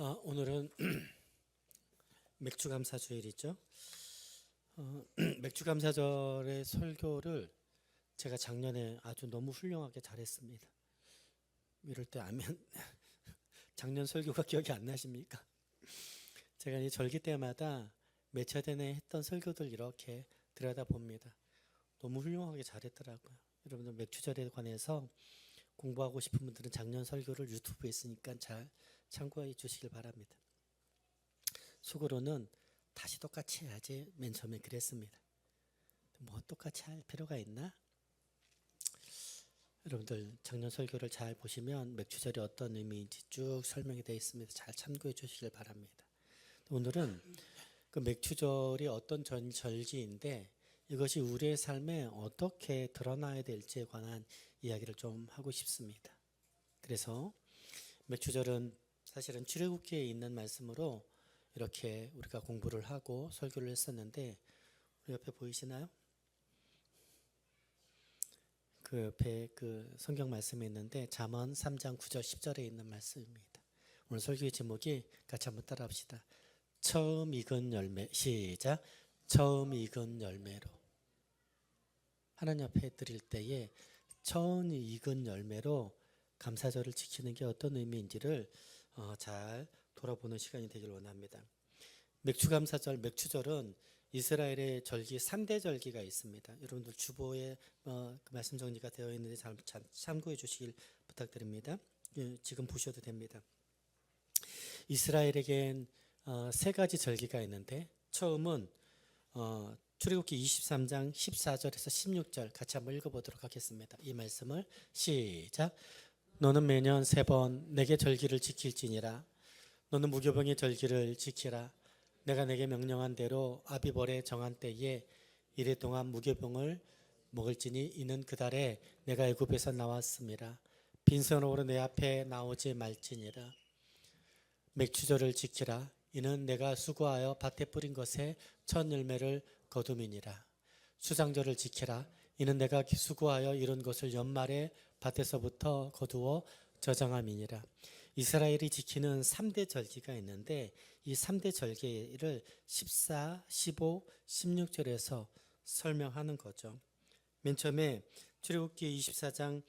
오늘은 맥주감사주일이죠. 맥주감사절의 설교를 제가 작년에 아주 너무 훌륭하게 잘했습니다. 이럴 때 아멘. 작년 설교가 기억이 안 나십니까? 제가 이 절기 때마다 몇 차 전에 했던 설교들 이렇게 들여다봅니다. 너무 훌륭하게 잘했더라고요. 여러분들 맥주절에 관해서 공부하고 싶은 분들은 작년 설교를 유튜브에 있으니까 잘 참고해 주시길 바랍니다. 속으로는 다시 똑같이 해야지 맨 처음에 그랬습니다. 뭐 똑같이 할 필요가 있나? 여러분들 작년 설교를 잘 보시면 맥주절이 어떤 의미인지 쭉 설명이 되어 있습니다. 잘 참고해 주시길 바랍니다. 오늘은 그 맥주절이 어떤 절기인데 이것이 우리의 삶에 어떻게 드러나야 될지에 관한 이야기를 좀 하고 싶습니다. 그래서 맥주절은 사실은 출애굽기에 있는 말씀으로 이렇게 우리가 공부를 하고 설교를 했었는데 우리 옆에 보이시나요? 그 옆에 그 성경 말씀이 있는데 잠언 3장 9절 10절에 있는 말씀입니다. 오늘 설교의 제목이 같이 한번 따라합시다. 처음 익은 열매. 시작. 처음 익은 열매로. 하나님 앞에 드릴 때에 처음 익은 열매로 감사절을 지키는 게 어떤 의미인지를 잘 돌아보는 시간이 되길 원합니다. 맥주감사절, 맥주절은 이스라엘의 절기 3대 절기가 있습니다. 여러분들 주보에 그 말씀 정리가 되어 있는데 잘 참고해 주시길 부탁드립니다. 지금 보셔도 됩니다. 이스라엘에겐 세 가지 절기가 있는데 처음은 출애굽기 23장 14절에서 16절 같이 한번 읽어보도록 하겠습니다. 이 말씀을 시작. 너는 매년 3번 내게 절기를 지킬지니라. 너는 무교병의 절기를 지키라. 내가 내게 명령한 대로 아비벌에 정한 때에 이래 동안 무교병을 먹을지니 이는 그 달에 내가 애굽에서 나왔음이라. 빈손으로 내 앞에 나오지 말지니라. 맥주절을 지키라. 이는 내가 수고하여 밭에 뿌린 것에 첫 열매를 거둠이니라. 수장절을 지키라. 이는 내가 수고하여 이룬 것을 연말에 밭에서부터 거두어 저장함이니라. 이스라엘이 지키는 3대 절기가 있는데 이 3대 절기를 14, 15, 16절에서 설명하는 거죠. 맨 처음에 출애굽기 23장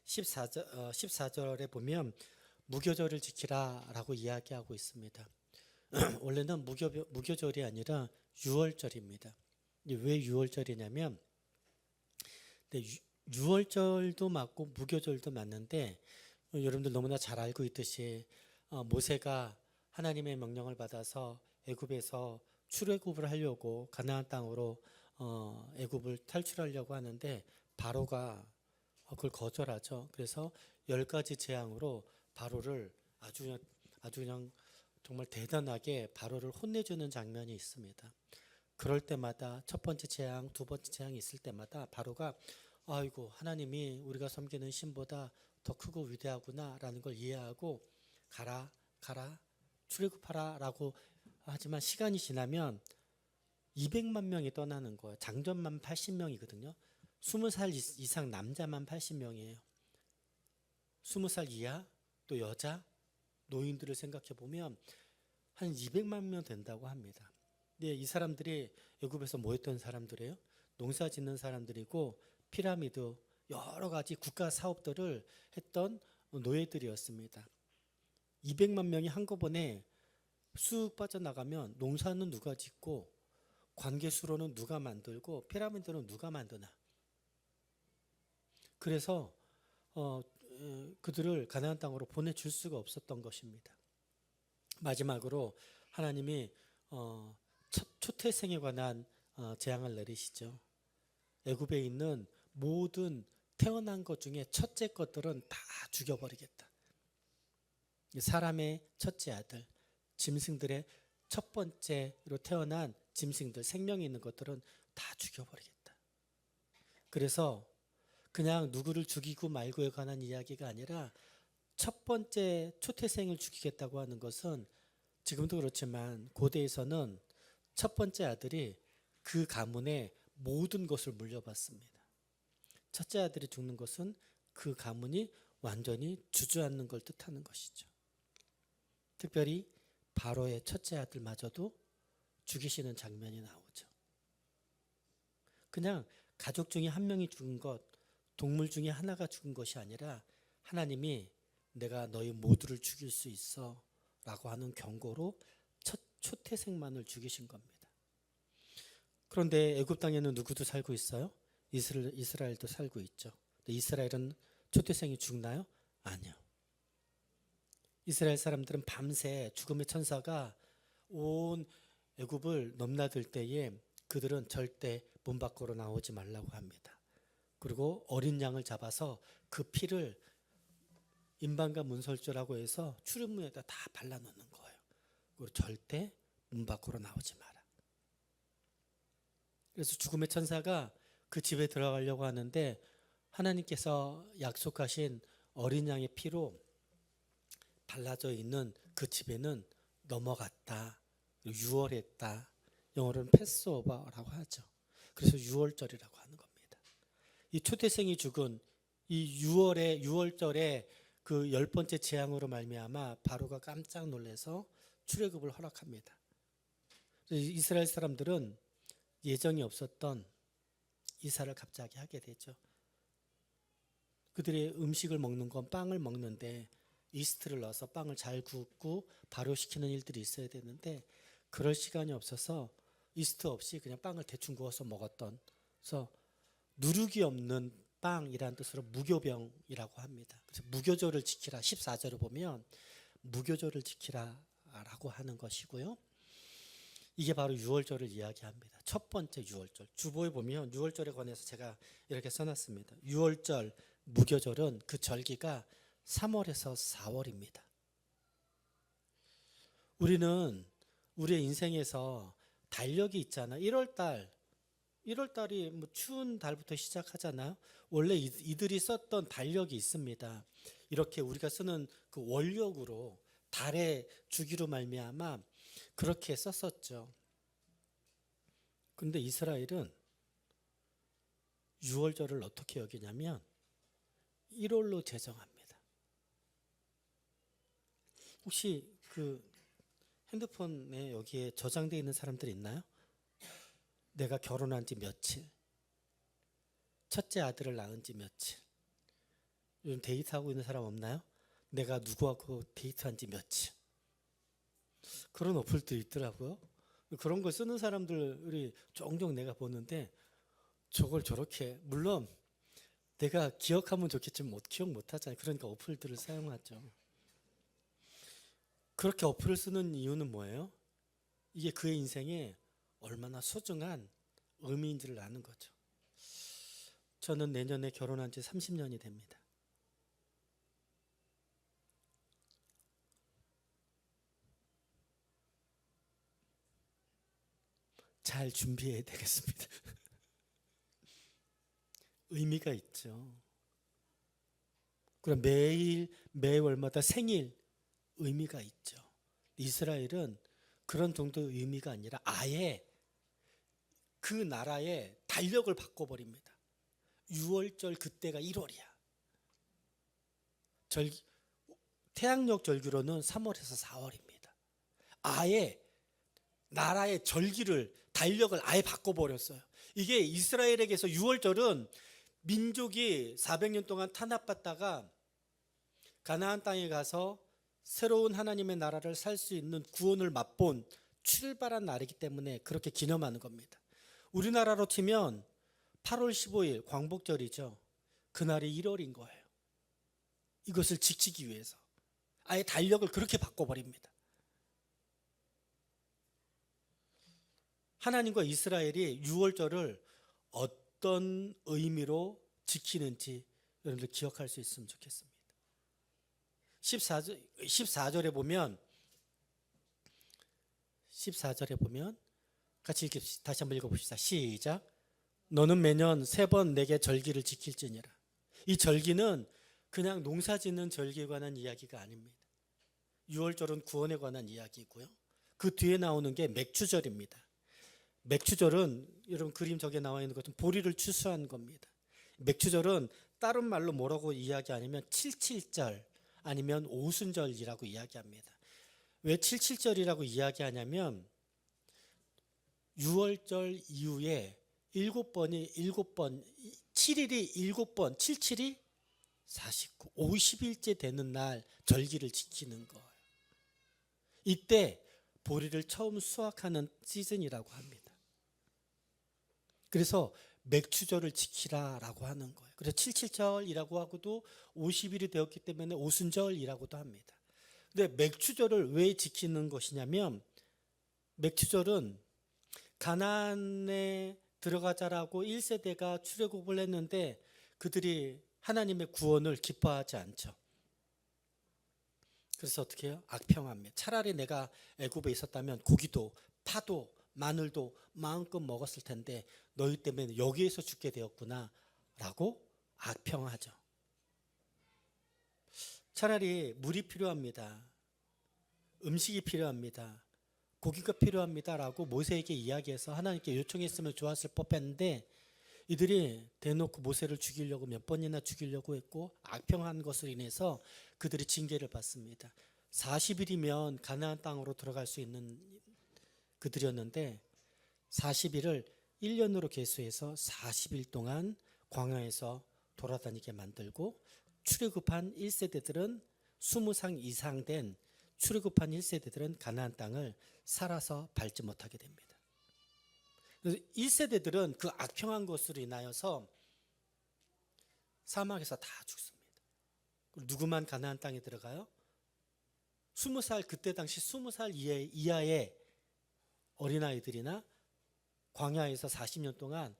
14절에 보면 무교절을 지키라 라고 이야기하고 있습니다. 원래는 무교절이 아니라 유월절입니다. 왜 유월절이냐면 6월절도 맞고 무교절도 맞는데 여러분들 너무나 잘 알고 있듯이 모세가 하나님의 명령을 받아서 애굽에서 출애굽을 하려고 가나안 땅으로 애굽을 탈출하려고 하는데 바로가 그걸 거절하죠. 그래서 10가지 재앙으로 바로를 아주 그냥 정말 대단하게 바로를 혼내주는 장면이 있습니다. 그럴 때마다 첫 번째 재앙, 두 번째 재앙이 있을 때마다 바로가 아이고 하나님이 우리가 섬기는 신보다 더 크고 위대하구나 라는 걸 이해하고 가라 출애굽하라 라고 하지만 시간이 지나면 200만 명이 떠나는 거예요. 장전만 80명이거든요. 20살 이상 남자만 80명이에요. 20살 이하 또 여자 노인들을 생각해 보면 한 200만 명 된다고 합니다. 근데 이 사람들이 애굽에서 뭐 했던 사람들이에요? 농사 짓는 사람들이고 피라미드 여러 가지 국가 사업들을 했던 노예들이었습니다. 200만 명이 한꺼번에 쑥 빠져나가면 농사는 누가 짓고 관계수로는 누가 만들고 피라미드는 누가 만드나. 그래서 그들을 가나안 땅으로 보내줄 수가 없었던 것입니다. 마지막으로 하나님이 초태생에 관한 재앙을 내리시죠. 애굽에 있는 모든 태어난 것 중에 첫째 것들은 다 죽여버리겠다. 사람의 첫째 아들, 짐승들의 첫 번째로 태어난 짐승들, 생명이 있는 것들은 다 죽여버리겠다. 그래서 그냥 누구를 죽이고 말고에 관한 이야기가 아니라 첫 번째 초태생을 죽이겠다고 하는 것은 지금도 그렇지만 고대에서는 첫 번째 아들이 그 가문의 모든 것을 물려받습니다. 첫째 아들이 죽는 것은 그 가문이 완전히 주저앉는 걸 뜻하는 것이죠. 특별히 바로의 첫째 아들마저도 죽이시는 장면이 나오죠. 그냥 가족 중에 한 명이 죽은 것, 동물 중에 하나가 죽은 것이 아니라 하나님이 내가 너희 모두를 죽일 수 있어 라고 하는 경고로 첫 초태생만을 죽이신 겁니다. 그런데 애굽 땅에는 누구도 살고 있어요? 이스라엘도 살고 있죠. 이스라엘은 초태생이 죽나요? 아니요. 이스라엘 사람들은 밤새 죽음의 천사가 온 애굽을 넘나들 때에 그들은 절대 문 밖으로 나오지 말라고 합니다. 그리고 어린 양을 잡아서 그 피를 임반과 문설주라고 해서 출입문에다 다 발라놓는 거예요. 그리고 절대 문 밖으로 나오지 마라. 그래서 죽음의 천사가 그 집에 들어가려고 하는데 하나님께서 약속하신 어린 양의 피로 발라져 있는 그 집에는 넘어갔다. 유월했다. 영어로는 패스오버라고 하죠. 그래서 유월절이라고 하는 겁니다. 이 초태생이 죽은 이 유월절에 그 10번째 재앙으로 말미암아 바로가 깜짝 놀라서 출애굽을 허락합니다. 이스라엘 사람들은 예정이 없었던 이사를 갑자기 하게 되죠. 그들의 음식을 먹는 건 빵을 먹는데 이스트를 넣어서 빵을 잘 굽고 발효시키는 일들이 있어야 되는데 그럴 시간이 없어서 이스트 없이 그냥 빵을 대충 구워서 먹었던, 그래서 누룩이 없는 빵이라는 뜻으로 무교병이라고 합니다. 그래서 무교절을 지키라 14절을 보면 무교절을 지키라라고 하는 것이고요. 이게 바로 유월절을 이야기합니다. 첫 번째 유월절. 주보에 보면 유월절에 관해서 제가 이렇게 써놨습니다. 유월절, 무교절은 그 절기가 3월에서 4월입니다. 우리는 우리의 인생에서 달력이 있잖아. 1월달이 뭐 추운 달부터 시작하잖아요. 원래 이들이 썼던 달력이 있습니다. 이렇게 우리가 쓰는 그 원력으로 달의 주기로 말미암아 그렇게 썼었죠. 그런데 이스라엘은 유월절을 어떻게 여기냐면 1월로 제정합니다. 혹시 그 핸드폰에 여기에 저장되어 있는 사람들 있나요? 내가 결혼한 지 며칠, 첫째 아들을 낳은 지 며칠. 요즘 데이트하고 있는 사람 없나요? 내가 누구하고 데이트한 지 며칠. 그런 어플도 있더라고요. 그런 걸 쓰는 사람들이 종종 내가 보는데 저걸 저렇게, 물론 내가 기억하면 좋겠지만 기억 못하잖아요. 그러니까 어플들을 사용하죠. 그렇게 어플을 쓰는 이유는 뭐예요? 이게 그의 인생에 얼마나 소중한 의미인지를 아는 거죠. 저는 내년에 결혼한 지 30년이 됩니다. 잘 준비해야 되겠습니다. 의미가 있죠. 그럼 매월마다 생일 의미가 있죠. 이스라엘은 그런 정도의 의미가 아니라 아예 그 나라의 달력을 바꿔버립니다. 6월절 그때가 1월이야. 태양력 절기로는 3월에서 4월입니다. 아예 나라의 달력을 아예 바꿔버렸어요. 이게 이스라엘에게서 6월절은 민족이 400년 동안 탄압받다가 가나안 땅에 가서 새로운 하나님의 나라를 살 수 있는 구원을 맛본 출발한 날이기 때문에 그렇게 기념하는 겁니다. 우리나라로 치면 8월 15일 광복절이죠. 그날이 1월인 거예요. 이것을 지키기 위해서 아예 달력을 그렇게 바꿔버립니다. 하나님과 이스라엘이 6월절을 어떤 의미로 지키는지 여러분들 기억할 수 있으면 좋겠습니다. 14절에 보면 같이 다시 한번 읽어봅시다. 시작. 너는 매년 3번 내게 절기를 지킬지니라. 이 절기는 그냥 농사 짓는 절기에 관한 이야기가 아닙니다. 6월절은 구원에 관한 이야기고요. 그 뒤에 나오는 게 맥추절입니다. 맥추절은 여러분 그림 저게 나와 있는 것은 보리를 추수한 겁니다. 맥추절은 다른 말로 뭐라고 이야기 아니면 칠칠절 아니면 오순절이라고 이야기합니다. 왜 77절이라고 이야기하냐면 6월절 이후에 7번 7일이 7번 77이 49 50일째 되는 날 절기를 지키는 거예요. 이때 보리를 처음 수확하는 시즌이라고 합니다. 그래서 맥추절을 지키라라고 하는 거예요. 그래서 77절이라고 하고도 50일이 되었기 때문에 오순절이라고도 합니다. 근데 맥추절을 왜 지키는 것이냐면 맥추절은 가나안에 들어가자라고 1세대가 출애굽을 했는데 그들이 하나님의 구원을 기뻐하지 않죠. 그래서 어떻게 해요? 악평합니다. 차라리 내가 애굽에 있었다면 고기도 파도 마늘도 마음껏 먹었을 텐데 너희 때문에 여기에서 죽게 되었구나 라고 악평하죠. 차라리 물이 필요합니다. 음식이 필요합니다. 고기가 필요합니다 라고 모세에게 이야기해서 하나님께 요청했으면 좋았을 법했는데 이들이 대놓고 모세를 죽이려고 몇 번이나 죽이려고 했고 악평한 것으로 인해서 그들이 징계를 받습니다. 40일이면 가나안 땅으로 들어갈 수 있는 그들이었는데 40일을 1년으로 계수해서 40일 동안 광야에서 돌아다니게 만들고 출애굽한 1세대들은 20상 이상 된 출애굽한 1세대들은 가나안 땅을 살아서 밟지 못하게 됩니다. 1세대들은 그 악평한 것으로 인하여서 사막에서 다 죽습니다. 누구만 가나안 땅에 들어가요? 20살 그때 당시 20살 이하의 어린아이들이나 광야에서 40년 동안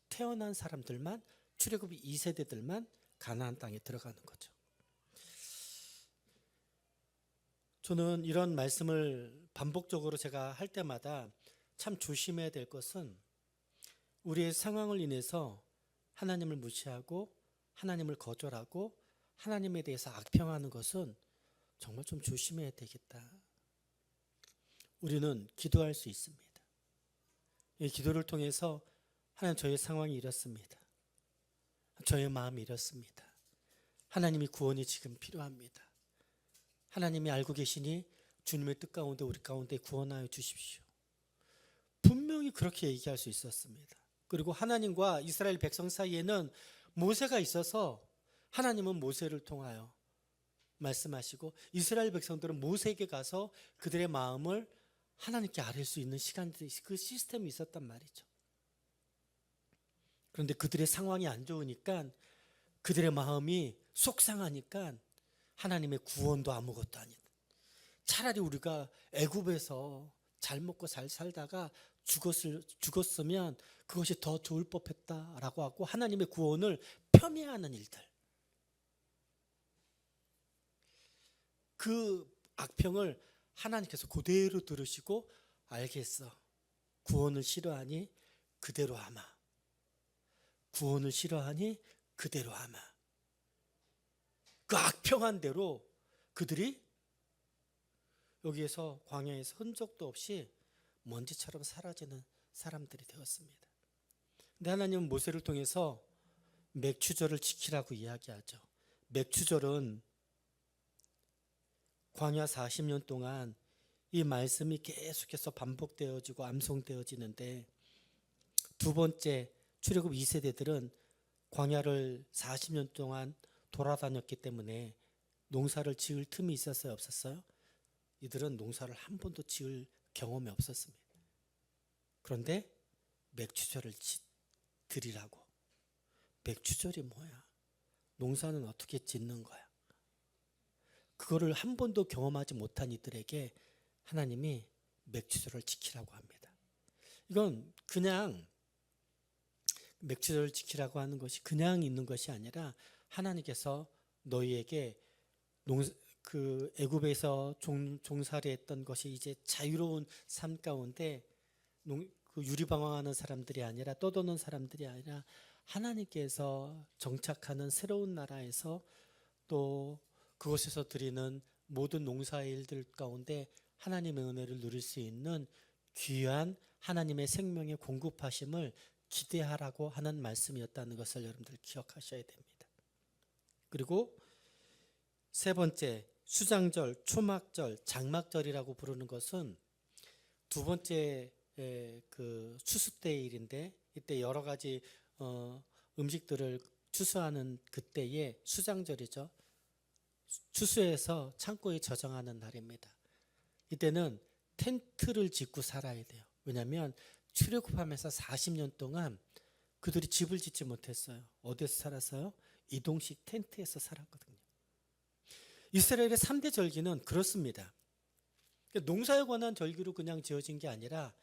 태어난 사람들만 출애굽 2세대들만 가나안 땅에 들어가는 거죠. 저는 이런 말씀을 반복적으로 제가 할 때마다 참 조심해야 될 것은 우리의 상황을 인해서 하나님을 무시하고 하나님을 거절하고 하나님에 대해서 악평하는 것은 정말 좀 조심해야 되겠다. 우리는 기도할 수 있습니다. 이 기도를 통해서 하나님 저의 상황이 이렇습니다. 저의 마음이 이렇습니다. 하나님이 구원이 지금 필요합니다. 하나님이 알고 계시니 주님의 뜻 가운데 우리 가운데 구원하여 주십시오. 분명히 그렇게 얘기할 수 있었습니다. 그리고 하나님과 이스라엘 백성 사이에는 모세가 있어서 하나님은 모세를 통하여 말씀하시고 이스라엘 백성들은 모세에게 가서 그들의 마음을 하나님께 아뢰 수 있는 시간들이 그 시스템이 있었단 말이죠. 그런데 그들의 상황이 안 좋으니까 그들의 마음이 속상하니까 하나님의 구원도 아무것도 아니다. 차라리 우리가 애굽에서 잘 먹고 잘 살다가 죽었으면 그것이 더 좋을 법했다라고 하고 하나님의 구원을 폄훼하는 일들. 그 악평을 하나님께서 그대로 들으시고 알겠어. 구원을 싫어하니 그대로 하마. 구원을 싫어하니 그대로 하마. 그 악평한 대로 그들이 여기에서 광야에서 흔적도 없이 먼지처럼 사라지는 사람들이 되었습니다. 근데 하나님은 모세를 통해서 맥추절을 지키라고 이야기하죠. 맥추절은 광야 40년 동안 이 말씀이 계속해서 반복되어지고 암송되어지는데 두 번째 출애굽 2세대들은 광야를 40년 동안 돌아다녔기 때문에 농사를 지을 틈이 있었어요? 없었어요? 이들은 농사를 한 번도 지을 경험이 없었습니다. 그런데 맥추절을 드리라고. 맥추절이 뭐야? 농사는 어떻게 짓는 거야? 그거를 한 번도 경험하지 못한 이들에게 하나님이 맥추절을 지키라고 합니다. 이건 그냥 맥추절을 지키라고 하는 것이 그냥 있는 것이 아니라 하나님께서 너희에게 그 애굽에서 종살이했던 것이 이제 자유로운 삶 가운데 그 유리방황하는 사람들이 아니라 떠도는 사람들이 아니라 하나님께서 정착하는 새로운 나라에서 또 그곳에서 드리는 모든 농사일들 가운데 하나님의 은혜를 누릴 수 있는 귀한 하나님의 생명의 공급하심을 기대하라고 하는 말씀이었다는 것을 여러분들 기억하셔야 됩니다. 그리고 세 번째 수장절, 초막절, 장막절이라고 부르는 것은 두 번째 그 추수때일인데, 이때 여러 가지 음식들을 추수하는 그때에 수장절이죠. 추수해서 창고에 저장하는 날입니다. 이때는 텐트를 짓고 살아야 돼요. 왜냐하면 출애굽하면서 40년 동안 그들이 집을 짓지 못했어요. 어디서 살았어요? 이동식 텐트에서 살았거든요. 이스라엘의 3대 절기는 그렇습니다. 농사에 관한 절기로 그냥 지어진 게 아니라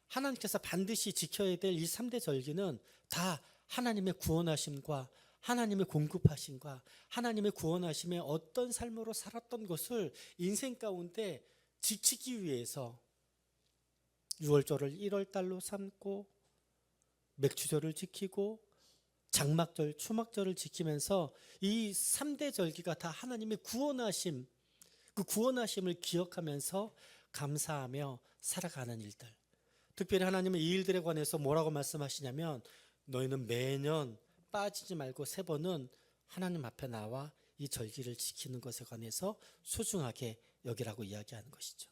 하나님께서 반드시 지켜야 될 이 3대 절기는 다 하나님의 구원하심과 하나님의 공급하심과 하나님의 구원하심의 어떤 삶으로 살았던 것을 인생 가운데 지키기 위해서 6월절을 1월달로 삼고 맥추절을 지키고 장막절, 초막절을 지키면서 이 3대 절기가 다 하나님의 구원하심, 그 구원하심을 기억하면서 감사하며 살아가는 일들. 특별히 하나님은 이 일들에 관해서 뭐라고 말씀하시냐면 너희는 매년 빠지지 말고 3번은 하나님 앞에 나와 이 절기를 지키는 것에 관해서 소중하게 여기라고 이야기하는 것이죠.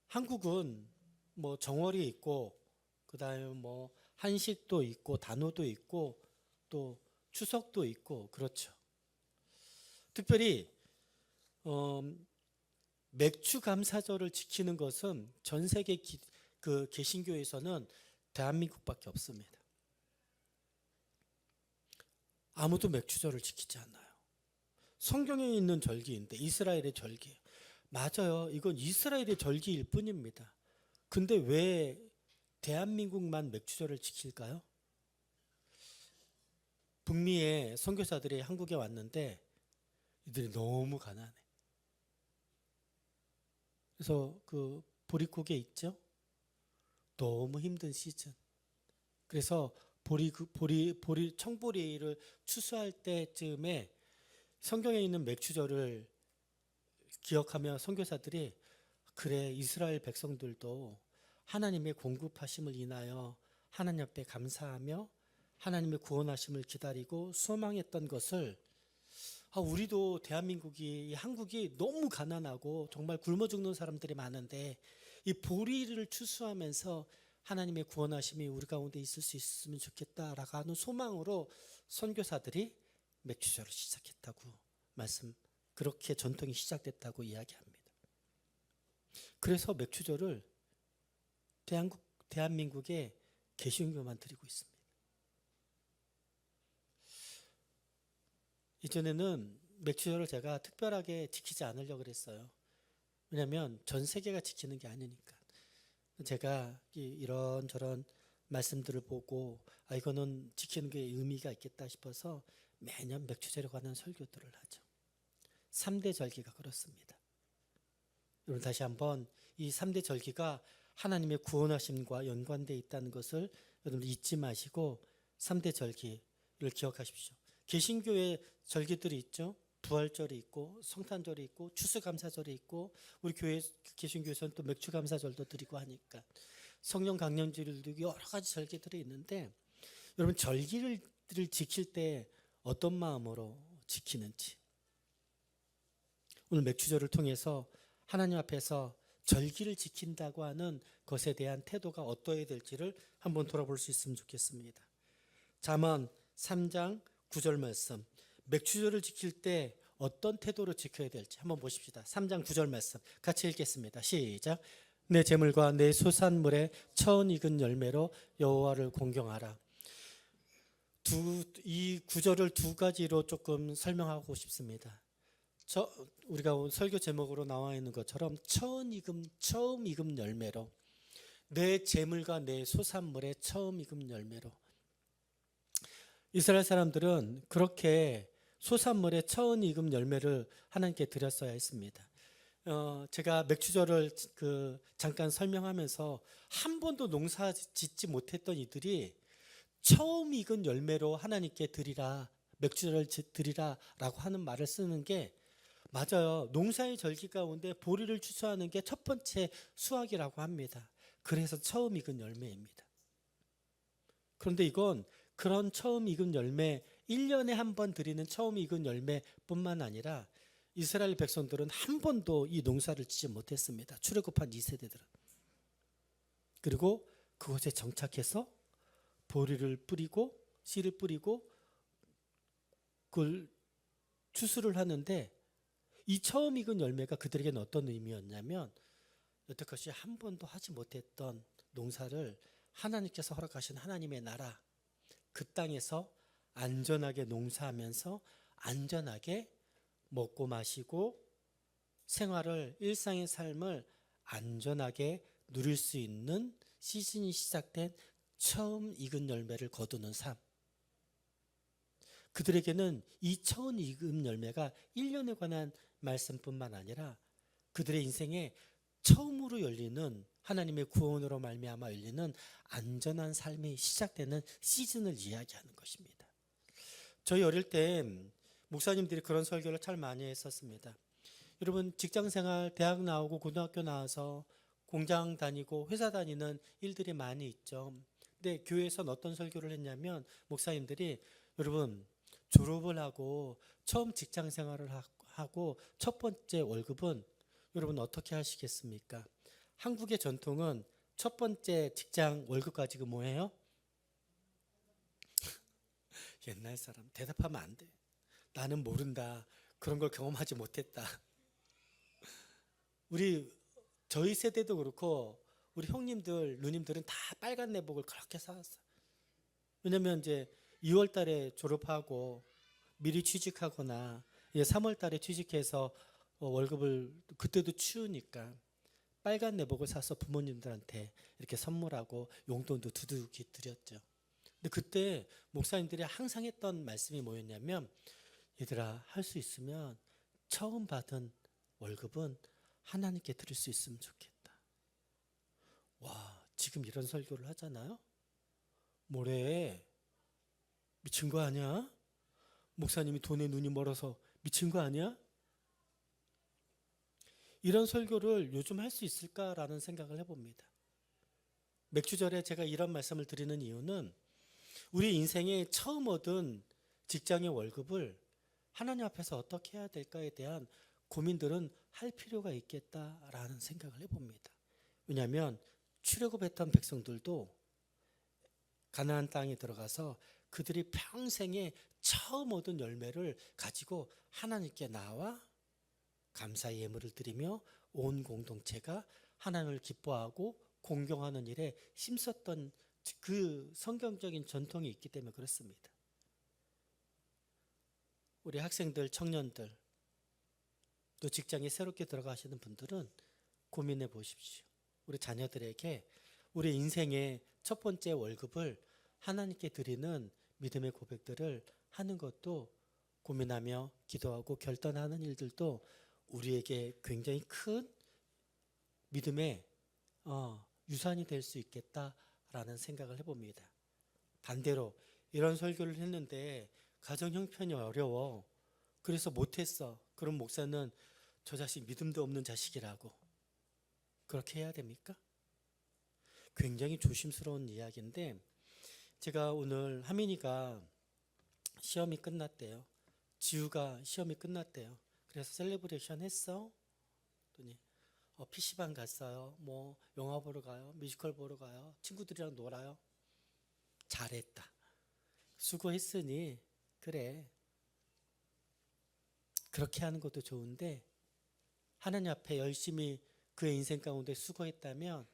한국은 뭐 정월이 있고 그다음에 뭐 한식도 있고 단오도 있고 또 추석도 있고 그렇죠. 특별히 맥주 감사절을 지키는 것은 전 세계 그 개신교에서는 대한민국밖에 없습니다. 아무도 맥주절을 지키지 않아요. 성경에 있는 절기인데 이스라엘의 절기예요. 맞아요. 이건 이스라엘의 절기일 뿐입니다. 근데 왜 대한민국만 맥주절을 지킬까요? 북미의 선교사들이 한국에 왔는데 이들이 너무 가난해. 그래서 그 보릿고개 있죠? 너무 힘든 시즌. 그래서 청보리를 추수할 때쯤에 성경에 있는 맥주절을 기억하며 선교사들이 그래 이스라엘 백성들도 하나님의 공급하심을 인하여 하나님 앞에 감사하며 하나님의 구원하심을 기다리고 소망했던 것을 우리도 대한민국이 한국이 너무 가난하고 정말 굶어 죽는 사람들이 많은데 이 보리를 추수하면서 하나님의 구원하심이 우리 가운데 있을 수 있으면 좋겠다라고 하는 소망으로 선교사들이 맥주절을 시작했다고 그렇게 전통이 시작됐다고 이야기합니다. 그래서 맥주절을 대한민국의 개신교만 드리고 있습니다. 이전에는 맥주절을 제가 특별하게 지키지 않으려고 그랬어요. 왜냐하면 전 세계가 지키는 게 아니니까. 제가 이런저런 말씀들을 보고 이거는 지키는 게 의미가 있겠다 싶어서 매년 맥주절에 관한 설교들을 하죠. 3대 절기가 그렇습니다. 여러분 다시 한번 이 3대 절기가 하나님의 구원하심과 연관되어 있다는 것을 여러분 잊지 마시고 3대 절기를 기억하십시오. 개신교의 절기들이 있죠. 부활절이 있고 성탄절이 있고 추수감사절이 있고 우리 교회 개신교에서는 또 맥주감사절도 드리고 하니까 성령 강령절도 여러 가지 절기들이 있는데 여러분 절기를 지킬 때 어떤 마음으로 지키는지 오늘 맥주절을 통해서 하나님 앞에서 절기를 지킨다고 하는 것에 대한 태도가 어떠해야 될지를 한번 돌아볼 수 있으면 좋겠습니다. 잠언 3장 9절 말씀, 맥주절을 지킬 때 어떤 태도로 지켜야 될지 한번 보십시다. 3장 9절 말씀 같이 읽겠습니다. 시작. 내 재물과 내 소산물의 처음 익은 열매로 여호와를 공경하라. 이 구절을 두 가지로 조금 설명하고 싶습니다. 우리가 설교 제목으로 나와 있는 것처럼 처음 익은 열매로, 내 재물과 내 소산물의 처음 익은 열매로. 이스라엘 사람들은 그렇게 소산물의 처음 익은 열매를 하나님께 드렸어야 했습니다. 제가 맥주절을 잠깐 설명하면서 한 번도 농사 짓지 못했던 이들이 처음 익은 열매로 하나님께 드리라, 맥주절을 드리라라고 하는 말을 쓰는 게 맞아요. 농사의 절기 가운데 보리를 추수하는 게 첫 번째 수확이라고 합니다. 그래서 처음 익은 열매입니다. 그런데 이건 그런 처음 익은 열매, 1년에 한 번 드리는 처음 익은 열매뿐만 아니라 이스라엘 백성들은 한 번도 이 농사를 짓지 못했습니다. 출애굽한 2세대들은. 그리고 그곳에 정착해서 보리를 뿌리고 씨를 뿌리고 그걸 추수를 하는데, 이 처음 익은 열매가 그들에게는 어떤 의미였냐면, 여태까지 한 번도 하지 못했던 농사를 하나님께서 허락하신 하나님의 나라, 그 땅에서 안전하게 농사하면서 안전하게 먹고 마시고 생활을, 일상의 삶을 안전하게 누릴 수 있는 시즌이 시작된 처음 익은 열매를 거두는 삶. 그들에게는 이 처음 익은 열매가 1년에 관한 말씀뿐만 아니라 그들의 인생에 처음으로 열리는, 하나님의 구원으로 말미암아 열리는 안전한 삶이 시작되는 시즌을 이야기하는 것입니다. 저희 어릴 때 목사님들이 그런 설교를 참 많이 했었습니다. 여러분, 직장생활, 대학 나오고 고등학교 나와서 공장 다니고 회사 다니는 일들이 많이 있죠. 근데 교회에서는 어떤 설교를 했냐면, 목사님들이 여러분 졸업을 하고 처음 직장생활을 하고 첫 번째 월급은 여러분 어떻게 하시겠습니까? 한국의 전통은 첫 번째 직장 월급 가지고 뭐 해요? 옛날 사람 대답하면 안 돼. 나는 모른다. 그런 걸 경험하지 못했다. 저희 세대도 그렇고 우리 형님들, 누님들은 다 빨간 내복을 그렇게 사왔어요. 왜냐면 이제 2월 달에 졸업하고 미리 취직하거나 3월 달에 취직해서 월급을 그때도 추우니까 빨간 내복을 사서 부모님들한테 이렇게 선물하고 용돈도 두둑이 드렸죠. 근데 그때 목사님들이 항상 했던 말씀이 뭐였냐면, 얘들아, 할 수 있으면 처음 받은 월급은 하나님께 드릴 수 있으면 좋겠다. 와, 지금 이런 설교를 하잖아요? 뭐래? 미친 거 아니야? 목사님이 돈에 눈이 멀어서 미친 거 아니야? 이런 설교를 요즘 할 수 있을까라는 생각을 해봅니다. 맥주절에 제가 이런 말씀을 드리는 이유는, 우리 인생에 처음 얻은 직장의 월급을 하나님 앞에서 어떻게 해야 될까에 대한 고민들은 할 필요가 있겠다라는 생각을 해봅니다. 왜냐하면 출애굽했던 백성들도 가나안 땅에 들어가서 그들이 평생에 처음 얻은 열매를 가지고 하나님께 나와 감사의 예물을 드리며 온 공동체가 하나님을 기뻐하고 공경하는 일에 힘썼던 그 성경적인 전통이 있기 때문에 그렇습니다. 우리 학생들, 청년들, 또 직장에 새롭게 들어가시는 분들은 고민해 보십시오. 우리 자녀들에게 우리 인생의 첫 번째 월급을 하나님께 드리는 믿음의 고백들을 하는 것도, 고민하며 기도하고 결단하는 일들도 우리에게 굉장히 큰 믿음의 유산이 될 수 있겠다라는 생각을 해봅니다. 반대로 이런 설교를 했는데 가정 형편이 어려워, 그래서 못했어, 그럼 목사는 저 자식 믿음도 없는 자식이라고 그렇게 해야 됩니까? 굉장히 조심스러운 이야기인데, 제가 오늘 하민이가 시험이 끝났대요. 지우가 시험이 끝났대요. 그래서 셀레브레이션 했어? 그랬더니 PC방 갔어요. 뭐 영화 보러 가요. 뮤지컬 보러 가요. 친구들이랑 놀아요. 잘했다. 수고했으니 그래. 그렇게 하는 것도 좋은데, 하나님 앞에 열심히 그의 인생 가운데 수고했다면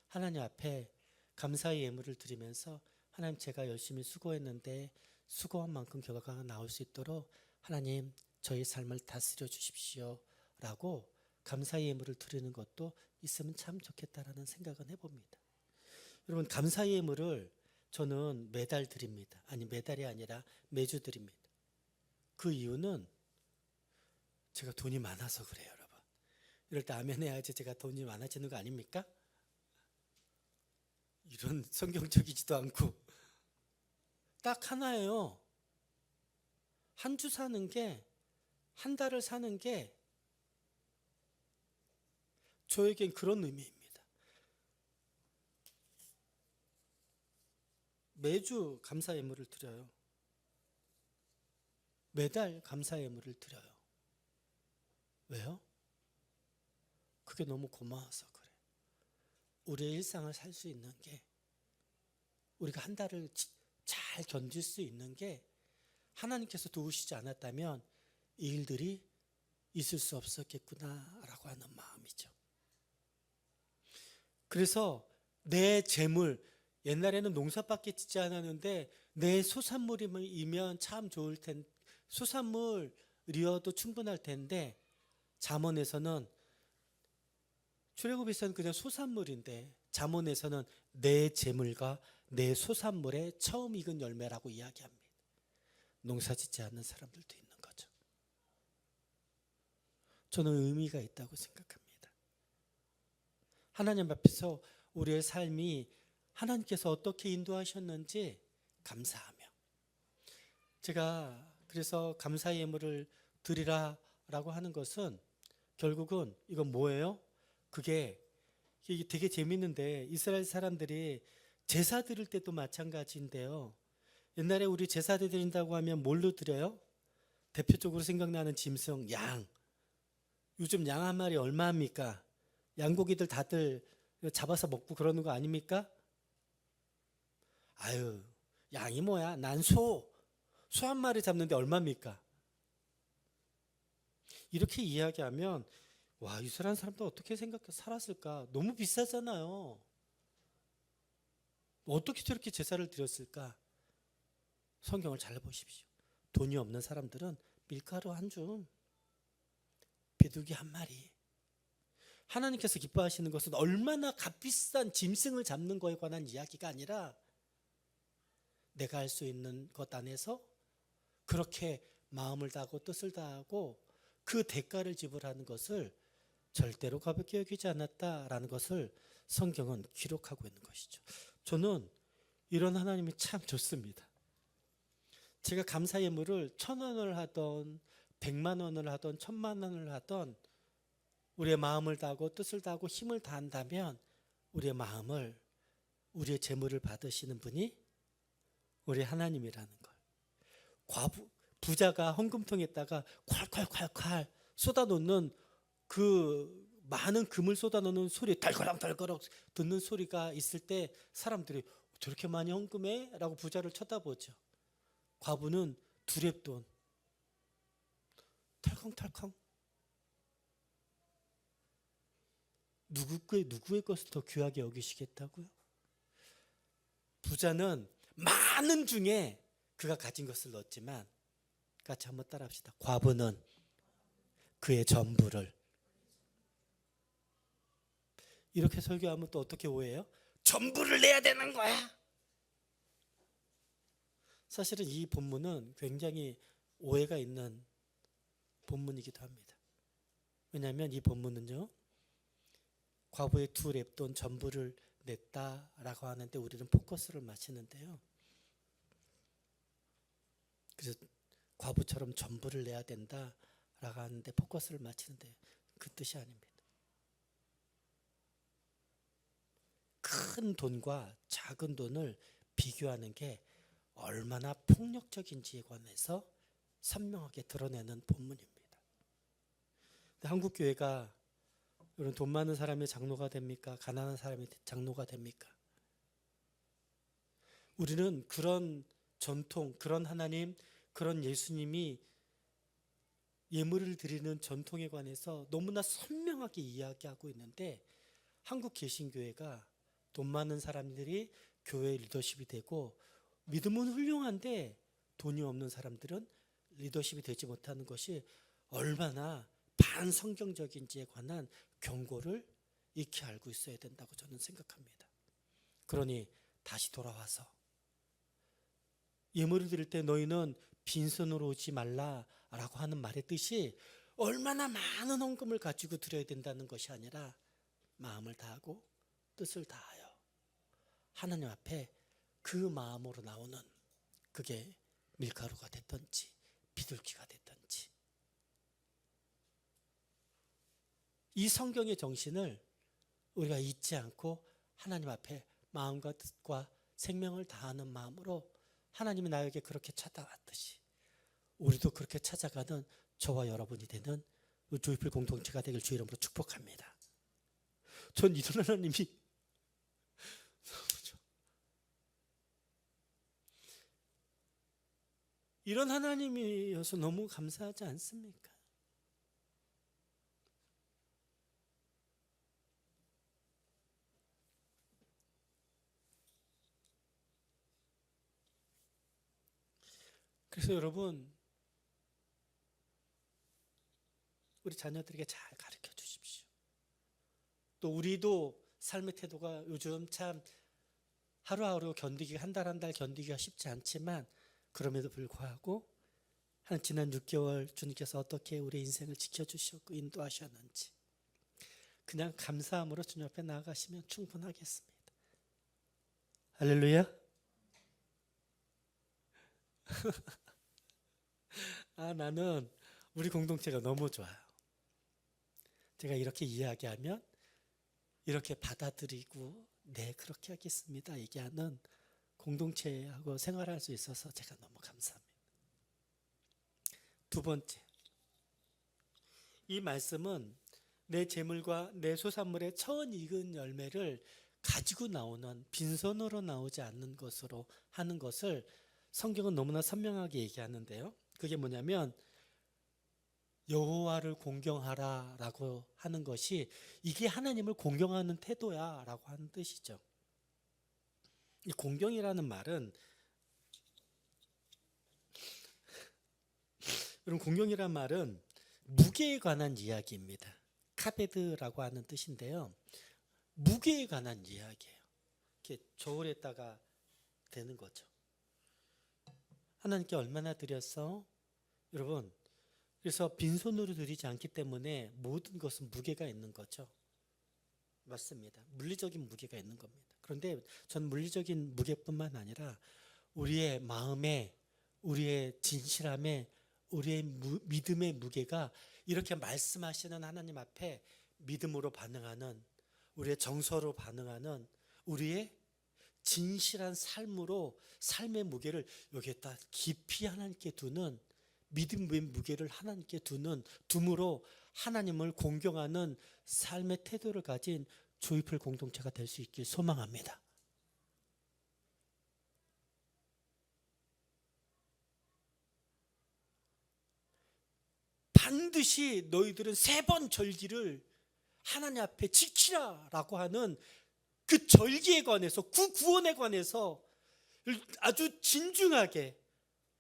하나님 앞에 감사의 예물을 드리면서, 하나님, 제가 열심히 수고했는데 수고한 만큼 결과가 나올 수 있도록 하나님 저희 삶을 다스려 주십시오 라고 감사의 예물을 드리는 것도 있으면 참 좋겠다라는 생각은 해봅니다. 여러분, 감사의 예물을 저는 매달 드립니다. 아니, 매달이 아니라 매주 드립니다. 그 이유는 제가 돈이 많아서 그래요, 여러분. 이럴 때 아멘 해야지 제가 돈이 많아지는 거 아닙니까? 이런 성경적이지도 않고 딱 하나예요. 한 주 사는 게, 한 달을 사는 게 저에겐 그런 의미입니다. 매주 감사 예물을 드려요. 매달 감사 예물을 드려요. 왜요? 그게 너무 고마워서 그래. 우리의 일상을 살 수 있는 게, 우리가 한 달을 잘 견딜 수 있는 게 하나님께서 도우시지 않았다면 이 일들이 있을 수 없었겠구나라고 하는 마음이죠. 그래서 내 재물, 옛날에는 농사밖에 짓지 않았는데 내 소산물이면 참 좋을 텐데, 소산물이어도 충분할 텐데, 잠언에서는, 출애굽에서는 그냥 소산물인데 잠언에서는 내 재물과 내 소산물의 처음 익은 열매라고 이야기합니다. 농사 짓지 않는 사람들도 있는 거죠. 저는 의미가 있다고 생각합니다. 하나님 앞에서 우리의 삶이 하나님께서 어떻게 인도하셨는지 감사하며, 제가 그래서 감사의 예물을 드리라라고 하는 것은 결국은 이건 뭐예요? 그게 되게 재밌는데, 이스라엘 사람들이 제사 드릴 때도 마찬가지인데요. 옛날에 우리 제사 드린다고 하면 뭘로 드려요? 대표적으로 생각나는 짐승, 양. 요즘 양 한 마리 얼마입니까? 양고기들 다들 잡아서 먹고 그러는 거 아닙니까? 아유, 양이 뭐야? 난 소 한 마리 잡는데 얼마입니까? 이렇게 이야기하면, 와, 이스라엘 사람들 어떻게 살았을까? 너무 비싸잖아요. 어떻게 저렇게 제사를 드렸을까? 성경을 잘 보십시오. 돈이 없는 사람들은 밀가루 한 줌, 비둘기 한 마리. 하나님께서 기뻐하시는 것은 얼마나 값비싼 짐승을 잡는 것에 관한 이야기가 아니라 내가 할 수 있는 것 안에서 그렇게 마음을 다하고 뜻을 다하고 그 대가를 지불하는 것을 절대로 가볍게 여기지 않았다라는 것을 성경은 기록하고 있는 것이죠. 저는 이런 하나님이 참 좋습니다. 제가 감사 예물을 1,000원을 하던 100만 원을 하던 1,000만 원을 하던, 우리의 마음을 다하고 뜻을 다하고 힘을 다한다면 우리의 마음을, 우리의 재물을 받으시는 분이 우리 하나님이라는 걸. 부자가 헌금통에다가 콸콸콸콸 쏟아놓는, 그 많은 금을 쏟아놓는 소리, 덜거럭덜거럭 듣는 소리가 있을 때 사람들이 저렇게 많이 헌금해? 라고 부자를 쳐다보죠. 과부는 두렙돈 털컹털컹. 누구의 것을 더 귀하게 여기시겠다고요? 부자는 많은 중에 그가 가진 것을 넣었지만, 같이 한번 따라합시다. 과부는 그의 전부를. 이렇게 설교하면 또 어떻게 오해해요? 전부를 내야 되는 거야. 사실은 이 본문은 굉장히 오해가 있는 본문이기도 합니다. 왜냐하면 이 본문은요, 과부의 2렙돈 전부를 냈다라고 하는데 우리는 포커스를 맞추는데요. 그래서 과부처럼 전부를 내야 된다라고 하는데 포커스를 맞추는데 그 뜻이 아닙니다. 큰 돈과 작은 돈을 비교하는 게 얼마나 폭력적인지에 관해서 선명하게 드러내는 본문입니다. 한국 교회가 여러분, 돈 많은 사람이 장로가 됩니까? 가난한 사람이 장로가 됩니까? 우리는 그런 전통, 그런 하나님, 그런 예수님이 예물을 드리는 전통에 관해서 너무나 선명하게 이야기하고 있는데, 한국 개신교회가 돈 많은 사람들이 교회 리더십이 되고, 믿음은 훌륭한데 돈이 없는 사람들은 리더십이 되지 못하는 것이 얼마나 반성경적인지에 관한 경고를 익히 알고 있어야 된다고 저는 생각합니다. 그러니 다시 돌아와서 예물을 드릴 때 너희는 빈손으로 오지 말라라고 하는 말의 뜻이 얼마나 많은 헌금을 가지고 드려야 된다는 것이 아니라 마음을 다하고 뜻을 다하여 하나님 앞에 그 마음으로 나오는, 그게 밀가루가 됐든지 비둘기가 됐든지, 이 성경의 정신을 우리가 잊지 않고 하나님 앞에 마음과 뜻과 생명을 다하는 마음으로 하나님이 나에게 그렇게 찾아왔듯이 우리도 그렇게 찾아가는 저와 여러분이 되는 조이풀 공동체가 되길 주의 이름으로 축복합니다. 전 이런 하나님이 너무 좋아. 이런 하나님이어서 너무 감사하지 않습니까? 그래서 여러분, 우리 자녀들에게 잘 가르쳐 주십시오. 또 우리도 삶의 태도가 요즘 참 하루하루 견디기가, 한 달 한 달 견디기가 쉽지 않지만, 그럼에도 불구하고 한 지난 6개월 주님께서 어떻게 우리 인생을 지켜주셨고 인도하셨는지 그냥 감사함으로 주님 앞에 나아가시면 충분하겠습니다. 할렐루야. 나는 우리 공동체가 너무 좋아요. 제가 이렇게 이야기하면 이렇게 받아들이고 네 그렇게 하겠습니다 얘기하는 공동체하고 생활할 수 있어서 제가 너무 감사합니다. 두 번째, 이 말씀은 내 재물과 내 소산물의 처음 익은 열매를 가지고 나오는, 빈손으로 나오지 않는 것으로 하는 것을 성경은 너무나 선명하게 얘기하는데요. 그게 뭐냐면 여호와를 공경하라 라고 하는 것이 이게 하나님을 공경하는 태도야 라고 하는 뜻이죠. 이 공경이라는 말은, 여러분, 공경이라는 말은 무게에 관한 이야기입니다. 카베드라고 하는 뜻인데요. 무게에 관한 이야기예요. 이렇게 저울에다가 되는 거죠. 하나님께 얼마나 드렸어? 여러분, 그래서 빈손으로 드리지 않기 때문에 모든 것은 무게가 있는 거죠. 맞습니다. 물리적인 무게가 있는 겁니다. 그런데 전 물리적인 무게뿐만 아니라 우리의 마음에, 우리의 진실함에, 우리의 믿음의 무게가 이렇게 말씀하시는 하나님 앞에 믿음으로 반응하는, 우리의 정서로 반응하는, 우리의 진실한 삶으로 삶의 무게를 여기에다 깊이 하나님께 두는, 믿음의 무게를 하나님께 둠으로 하나님을 공경하는 삶의 태도를 가진 조이풀 공동체가 될 수 있길 소망합니다. 반드시 너희들은 3번 절기를 하나님 앞에 지키라 라고 하는 그 절기에 관해서, 구원에 관해서 아주 진중하게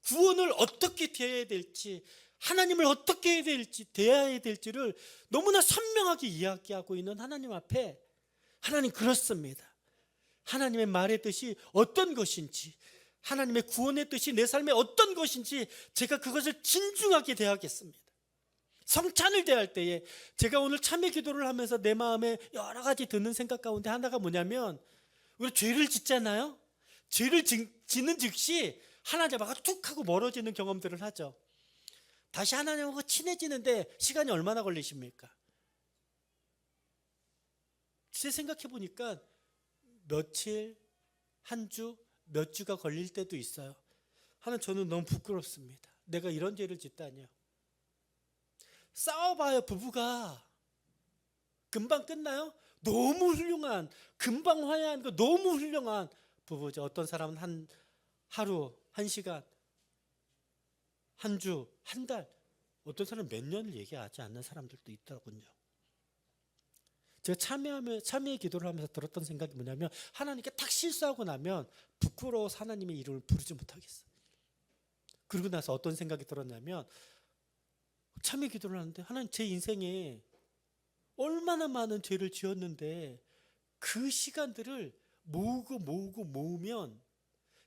구원을 어떻게 대해야 될지, 하나님을 어떻게 대해야 될지를 너무나 선명하게 이야기하고 있는 하나님 앞에, 하나님 그렇습니다. 하나님의 말의 뜻이 어떤 것인지, 하나님의 구원의 뜻이 내 삶에 어떤 것인지 제가 그것을 진중하게 대하겠습니다. 성찬을 대할 때에 제가 오늘 참회 기도를 하면서 내 마음에 여러 가지 드는 생각 가운데 하나가 뭐냐면, 우리 죄를 짓잖아요. 죄를 짓는 즉시 하나님하고 툭 하고 멀어지는 경험들을 하죠. 다시 하나님하고 친해지는데 시간이 얼마나 걸리십니까? 제 생각해 보니까 며칠, 한 주, 몇 주가 걸릴 때도 있어요. 저는 너무 부끄럽습니다. 내가 이런 죄를 짓다니요. 싸워봐요. 부부가 금방 끝나요? 너무 훌륭한, 금방 화해하는 거 너무 훌륭한 부부죠. 어떤 사람은 한 하루, 한 시간, 한 주, 한 달, 어떤 사람은 몇 년을 얘기하지 않는 사람들도 있더군요. 제가 참회의 기도를 하면서 들었던 생각이 뭐냐면, 하나님께 딱 실수하고 나면 부끄러워서 하나님의 이름을 부르지 못하겠어요. 그러고 나서 어떤 생각이 들었냐면, 참회 기도를 하는데, 하나님, 제 인생에 얼마나 많은 죄를 지었는데 그 시간들을 모으면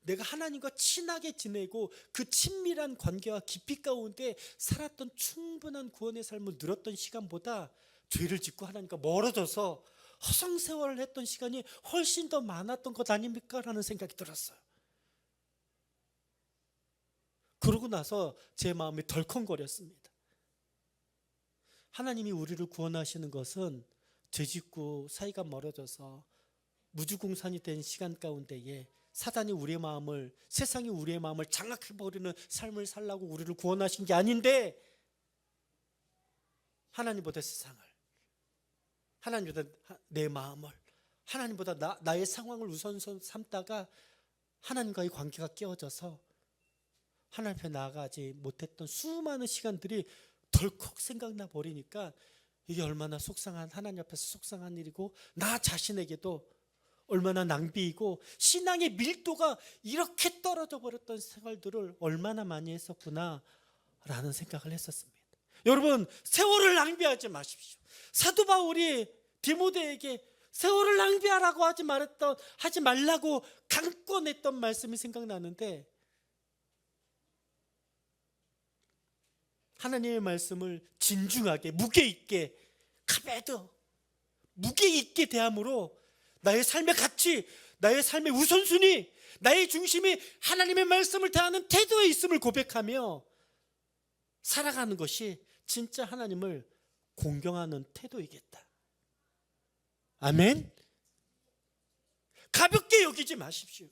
내가 하나님과 친하게 지내고 그 친밀한 관계와 깊이 가운데 살았던 충분한 구원의 삶을 누렸던 시간보다 죄를 짓고 하나님과 멀어져서 허송세월을 했던 시간이 훨씬 더 많았던 것 아닙니까? 라는 생각이 들었어요. 그러고 나서 제 마음이 덜컹거렸습니다. 하나님이 우리를 구원하시는 것은 죄짓고 사이가 멀어져서 무주공산이 된 시간 가운데에 사단이 우리의 마음을, 세상이 우리의 마음을 장악해버리는 삶을 살라고 우리를 구원하신 게 아닌데, 하나님보다 세상을, 하나님보다 내 마음을, 하나님보다 나의 상황을 우선순 삼다가 하나님과의 관계가 깨어져서 하나님 앞에 나아가지 못했던 수많은 시간들이 덜컥 생각나 버리니까 이게 얼마나 속상한, 하나님 앞에서 속상한 일이고 나 자신에게도 얼마나 낭비이고 신앙의 밀도가 이렇게 떨어져 버렸던 생활들을 얼마나 많이 했었구나 라는 생각을 했었습니다. 여러분, 세월을 낭비하지 마십시오. 사도 바울이 디모데에게 세월을 낭비하라고 하지 말라고 강권했던 말씀이 생각나는데, 하나님의 말씀을 진중하게 무게 있게 카베드 무게 있게 대함으로 나의 삶의 가치, 나의 삶의 우선순위, 나의 중심이 하나님의 말씀을 대하는 태도에 있음을 고백하며 살아가는 것이 진짜 하나님을 공경하는 태도이겠다. 아멘. 가볍게 여기지 마십시오.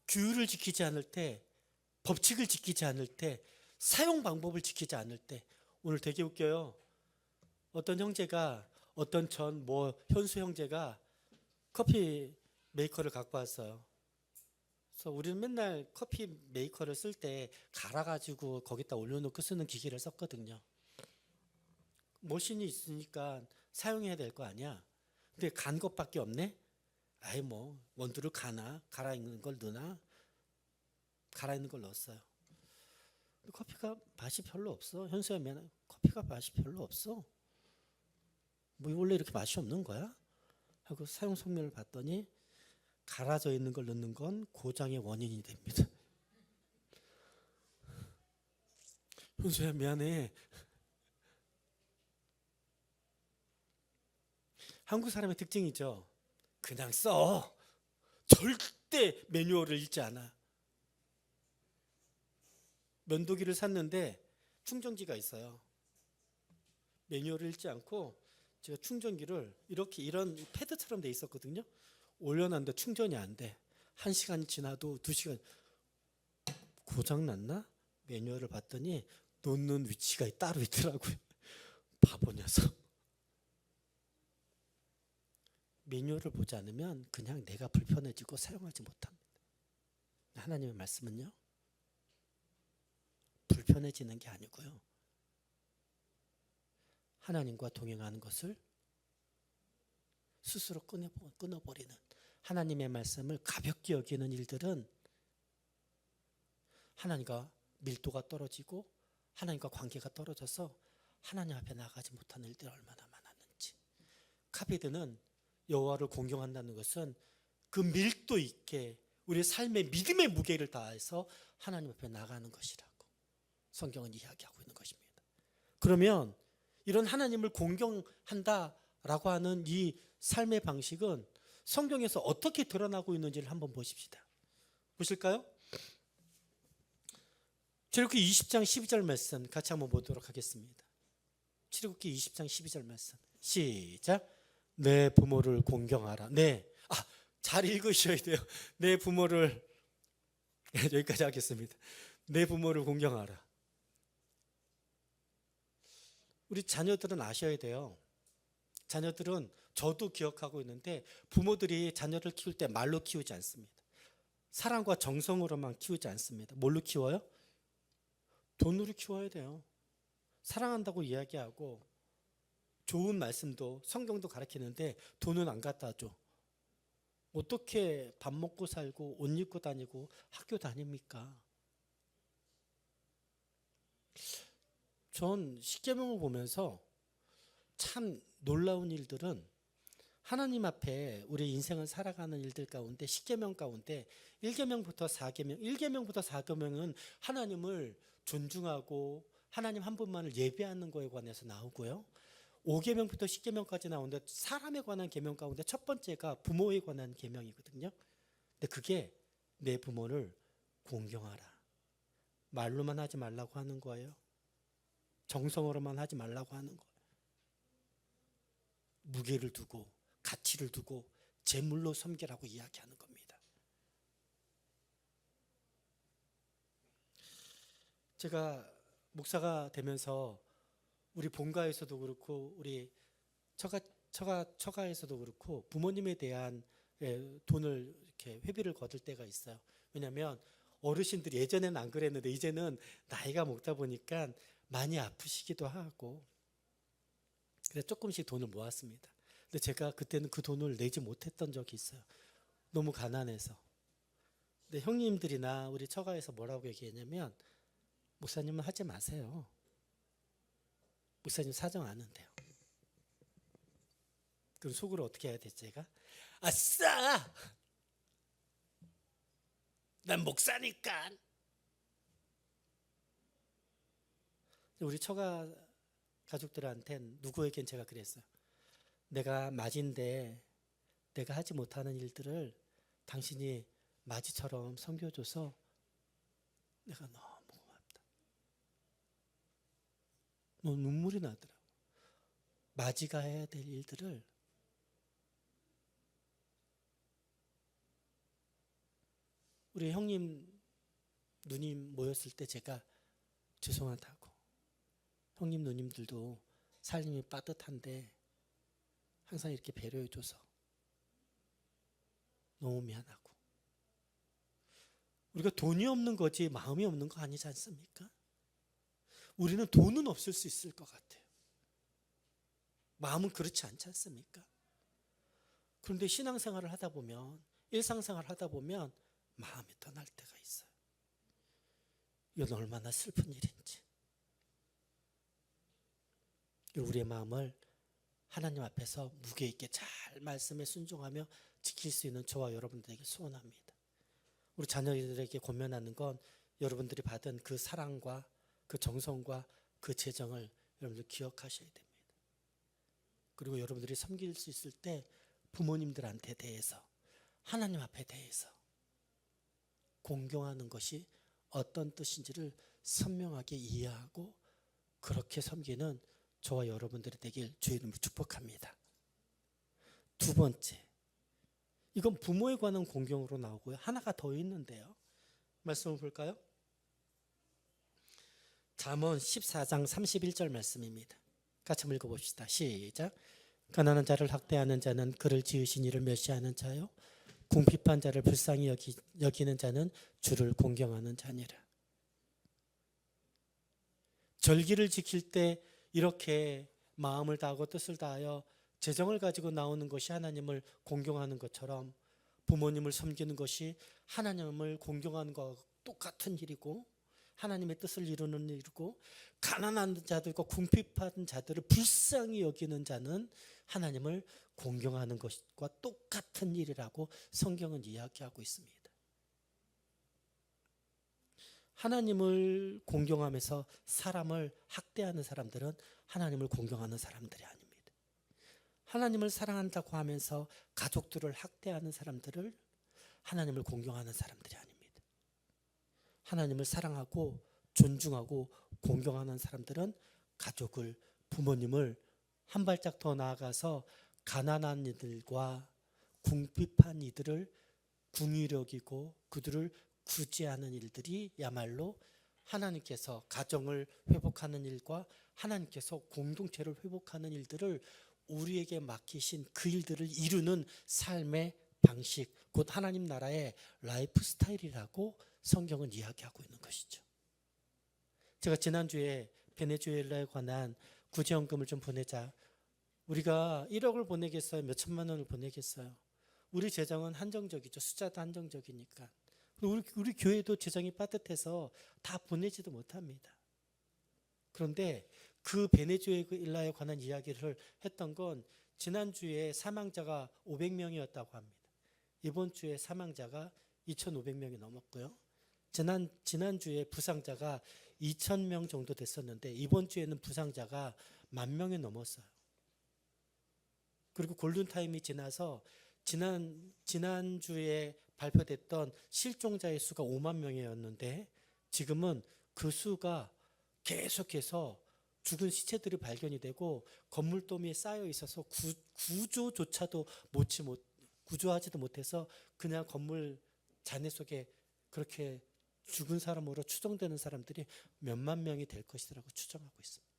규율을 지키지 않을 때, 법칙을 지키지 않을 때, 사용 방법을 지키지 않을 때, 오늘 되게 웃겨요. 어떤 형제가, 어떤 현수 형제가 커피 메이커를 갖고 왔어요. 그래서 우리는 맨날 커피 메이커를 쓸 때 갈아가지고 거기다 올려놓고 쓰는 기계를 썼거든요. 머신이 있으니까 사용해야 될 거 아니야. 근데 간 것밖에 없네. 아이 뭐 원두를 갈아있는 걸 넣나? 갈아있는 걸 넣었어요. 커피가 맛이 별로 없어. 현수야 미안해. 커피가 맛이 별로 없어. 뭐 원래 이렇게 맛이 없는 거야? 하고 사용 설명을 봤더니 갈아져 있는 걸 넣는 건 고장의 원인이 됩니다. 현수야 미안해. 한국 사람의 특징이죠. 그냥 써. 절대 매뉴얼을 읽지 않아. 면도기를 샀는데 충전기가 있어요. 매뉴얼을 읽지 않고 제가 충전기를 이런 패드처럼 돼 있었거든요. 올려놨는데 충전이 안 돼. 1시간이 지나도 2시간. 고장났나? 매뉴얼을 봤더니 놓는 위치가 따로 있더라고요. 바보 녀석. 매뉴얼을 보지 않으면 그냥 내가 불편해지고 사용하지 못합니다. 하나님의 말씀은요, 불편해지는 게 아니고요, 하나님과 동행하는 것을 스스로 끊어버리는, 하나님의 말씀을 가볍게 여기는 일들은 하나님과 밀도가 떨어지고 하나님과 관계가 떨어져서 하나님 앞에 나가지 못하는 일들이 얼마나 많았는지. 카비드는 여호와를 공경한다는 것은 그 밀도 있게 우리 삶의 믿음의 무게를 다해서 하나님 앞에 나가는 것이라고 성경은 이야기하고 있는 것입니다. 그러면 이런 하나님을 공경한다라고 하는 이 삶의 방식은 성경에서 어떻게 드러나고 있는지를 한번 보십시다. 보실까요? 출애굽기 20장 12절 말씀 같이 한번 보도록 하겠습니다. 출애굽기 20장 12절 말씀 시작. 내 부모를 공경하라. 네, 잘 읽으셔야 돼요. 내 부모를 여기까지 하겠습니다. 내 부모를 공경하라. 우리 자녀들은 아셔야 돼요. 자녀들은 저도 기억하고 있는데 부모들이 자녀를 키울 때 말로 키우지 않습니다. 사랑과 정성으로만 키우지 않습니다. 뭘로 키워요? 돈으로 키워야 돼요. 사랑한다고 이야기하고 좋은 말씀도 성경도 가르치는데 돈은 안 갖다 줘. 어떻게 밥 먹고 살고 옷 입고 다니고 학교 다닙니까? 전 십계명을 보면서 참 놀라운 일들은 하나님 앞에 우리 인생을 살아가는 일들 가운데 십계명 가운데 1계명부터 4계명, 1계명부터 4계명은 하나님을 존중하고 하나님 한 분만을 예배하는 거에 관해서 나오고요. 5계명부터 10계명까지 나오는데 사람에 관한 계명 가운데 첫 번째가 부모에 관한 계명이거든요. 근데 그게 내 부모를 공경하라. 말로만 하지 말라고 하는 거예요. 정성으로만 하지 말라고 하는 거예요. 무게를 두고 가치를 두고 제물로 섬기라고 이야기하는 겁니다. 제가 목사가 되면서 우리 본가에서도 그렇고 우리 처가에서도 그렇고 부모님에 대한 돈을 이렇게 회비를 거둘 때가 있어요. 왜냐하면 어르신들이 예전에는 안 그랬는데 이제는 나이가 먹다 보니까 많이 아프시기도 하고 그래서 조금씩 돈을 모았습니다. 근데 제가 그때는 그 돈을 내지 못했던 적이 있어요. 너무 가난해서. 근데 형님들이나 우리 처가에서 뭐라고 얘기했냐면 목사님은 하지 마세요. 목사님 사정 아는데요. 그럼 속으로 어떻게 해야 되지 제가? 아싸! 난 목사니까. 우리 처가 가족들한텐 누구에겐 제가 그랬어요. 내가 맞인데 내가 하지 못하는 일들을 당신이 마지처럼 섬겨줘서 내가 너무 고맙다. 너무 눈물이 나더라고. 마지가 해야 될 일들을 우리 형님 누님 모였을 때 제가 죄송하다고 형님 누님들도 삶이 빠듯한데 항상 이렇게 배려해줘서 너무 미안하고 우리가 돈이 없는 거지 마음이 없는 거 아니지 않습니까? 우리는 돈은 없을 수 있을 것 같아요. 마음은 그렇지 않지 않습니까? 그런데 신앙생활을 하다 보면 일상생활을 하다 보면 마음이 떠날 때가 있어요. 이건 얼마나 슬픈 일인지. 우리의 마음을 하나님 앞에서 무게 있게 잘 말씀에 순종하며 지킬 수 있는 저와 여러분들에게 소원합니다. 우리 자녀들에게 권면하는 건 여러분들이 받은 그 사랑과 그 정성과 그 재정을 여러분들 기억하셔야 됩니다. 그리고 여러분들이 섬길 수 있을 때 부모님들한테 대해서 하나님 앞에 대해서 공경하는 것이 어떤 뜻인지를 선명하게 이해하고 그렇게 섬기는 저와 여러분들이 되길 주의 이름으로 축복합니다. 두 번째, 이건 부모에 관한 공경으로 나오고요. 하나가 더 있는데요. 말씀을 볼까요? 잠언 14장 31절 말씀입니다. 같이 한번 읽어봅시다. 시작. 가난한 자를 학대하는 자는 그를 지으신 이를 멸시하는 자요 궁핍한 자를 불쌍히 여기는 자는 주를 공경하는 자니라. 절기를 지킬 때 이렇게 마음을 다하고 뜻을 다하여 재정을 가지고 나오는 것이 하나님을 공경하는 것처럼 부모님을 섬기는 것이 하나님을 공경하는 것과 똑같은 일이고 하나님의 뜻을 이루는 일이고 가난한 자들과 궁핍한 자들을 불쌍히 여기는 자는 하나님을 공경하는 것과 똑같은 일이라고 성경은 이야기하고 있습니다. 하나님을 공경하면서 사람을 학대하는 사람들은 하나님을 공경하는 사람들이 아닙니다. 하나님을 사랑한다고 하면서 가족들을 학대하는 사람들을 하나님을 공경하는 사람들이 아닙니다. 하나님을 사랑하고 존중하고 공경하는 사람들은 가족을, 부모님을 한 발짝 더 나아가서 가난한 이들과 궁핍한 이들을 궁히 여기고 그들을 구제하는 일들이야말로 하나님께서 가정을 회복하는 일과 하나님께서 공동체를 회복하는 일들을 우리에게 맡기신 그 일들을 이루는 삶의 방식, 곧 하나님 나라의 라이프 스타일이라고 성경은 이야기하고 있는 것이죠. 제가 지난주에 베네수엘라에 관한 구제연금을 좀 보내자. 우리가 1억을 보내겠어요? 몇 천만 원을 보내겠어요? 우리 재정은 한정적이죠. 숫자도 한정적이니까. 우리 교회도 재정이 빠듯해서 다 보내지도 못합니다. 그런데 그 베네수엘라에 관한 이야기를 했던 건 지난주에 사망자가 500명이었다고 합니다. 이번 주에 사망자가 2,500명이 넘었고요. 지난주에 부상자가 2,000명 정도 됐었는데 이번 주에는 부상자가 10,000명이 넘었어요. 그리고 골든타임이 지나서 지난주에 발표됐던 실종자의 수가 5만 명이었는데 지금은 그 수가 계속해서 죽은 시체들이 발견이 되고 건물더미에 쌓여 있어서 구조하지도 못해서 그냥 건물 잔해 속에 그렇게 죽은 사람으로 추정되는 사람들이 몇만 명이 될 것이라고 추정하고 있습니다.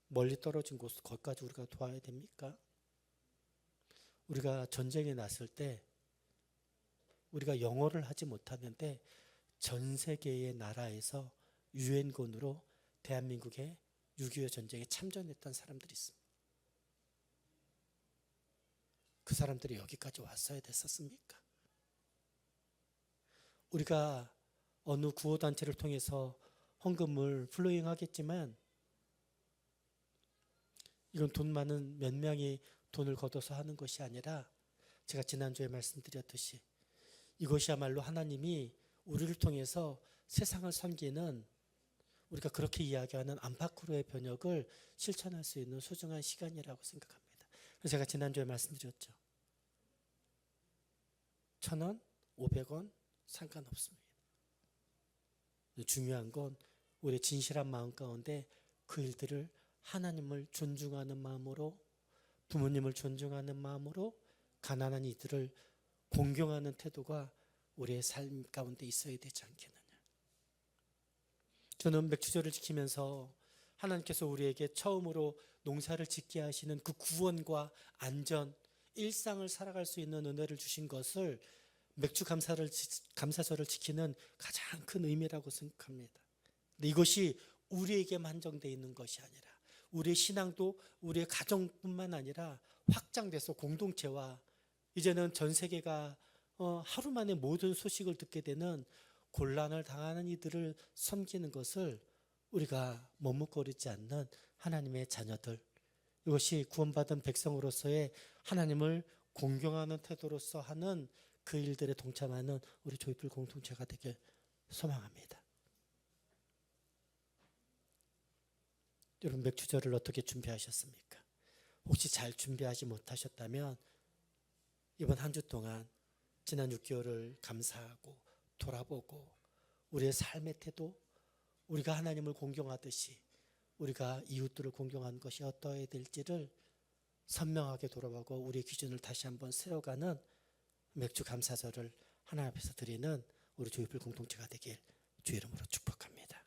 멀리 떨어진 곳, 거기까지 우리가 도와야 됩니까? 우리가 전쟁이 났을 때 우리가 영어를 하지 못하는데 전 세계의 나라에서 유엔군으로 대한민국의 6.25 전쟁에 참전했던 사람들이 있습니다. 그 사람들이 여기까지 왔어야 됐었습니까? 우리가 어느 구호단체를 통해서 헌금을 플로잉하겠지만 이건 돈 많은 몇 명이 돈을 걷어서 하는 것이 아니라 제가 지난주에 말씀드렸듯이 이것이야말로 하나님이 우리를 통해서 세상을 섬기는 우리가 그렇게 이야기하는 안팎으로의 번역을 실천할 수 있는 소중한 시간이라고 생각합니다. 그래서 제가 지난주에 말씀드렸죠. 1,000원, 500원 상관없습니다. 중요한 건 우리의 진실한 마음 가운데 그 일들을 하나님을 존중하는 마음으로, 부모님을 존중하는 마음으로 가난한 이들을 공경하는 태도가 우리의 삶 가운데 있어야 되지 않겠느냐. 저는 맥주절을 지키면서 하나님께서 우리에게 처음으로 농사를 짓게 하시는 그 구원과 안전, 일상을 살아갈 수 있는 은혜를 주신 것을 맥주 감사절을 지키는 가장 큰 의미라고 생각합니다. 근데 이것이 우리에게만 한정되어 있는 것이 아니라 우리의 신앙도 우리의 가정뿐만 아니라 확장돼서 공동체와 이제는 전 세계가 하루 만에 모든 소식을 듣게 되는 곤란을 당하는 이들을 섬기는 것을 우리가 머뭇거리지 않는 하나님의 자녀들, 이것이 구원받은 백성으로서의 하나님을 공경하는 태도로서 하는 그 일들에 동참하는 우리 조이풀 공동체가 되길 소망합니다. 여러분, 맥주절을 어떻게 준비하셨습니까? 혹시 잘 준비하지 못하셨다면 이번 한 주 동안 지난 6개월을 감사하고 돌아보고 우리의 삶의 태도, 우리가 하나님을 공경하듯이 우리가 이웃들을 공경하는 것이 어떠해야 될지를 선명하게 돌아보고 우리의 기준을 다시 한번 세워가는 맥주 감사절을 하나님 앞에서 드리는 우리 조이풀 공동체가 되길 주의 이름으로 축복합니다.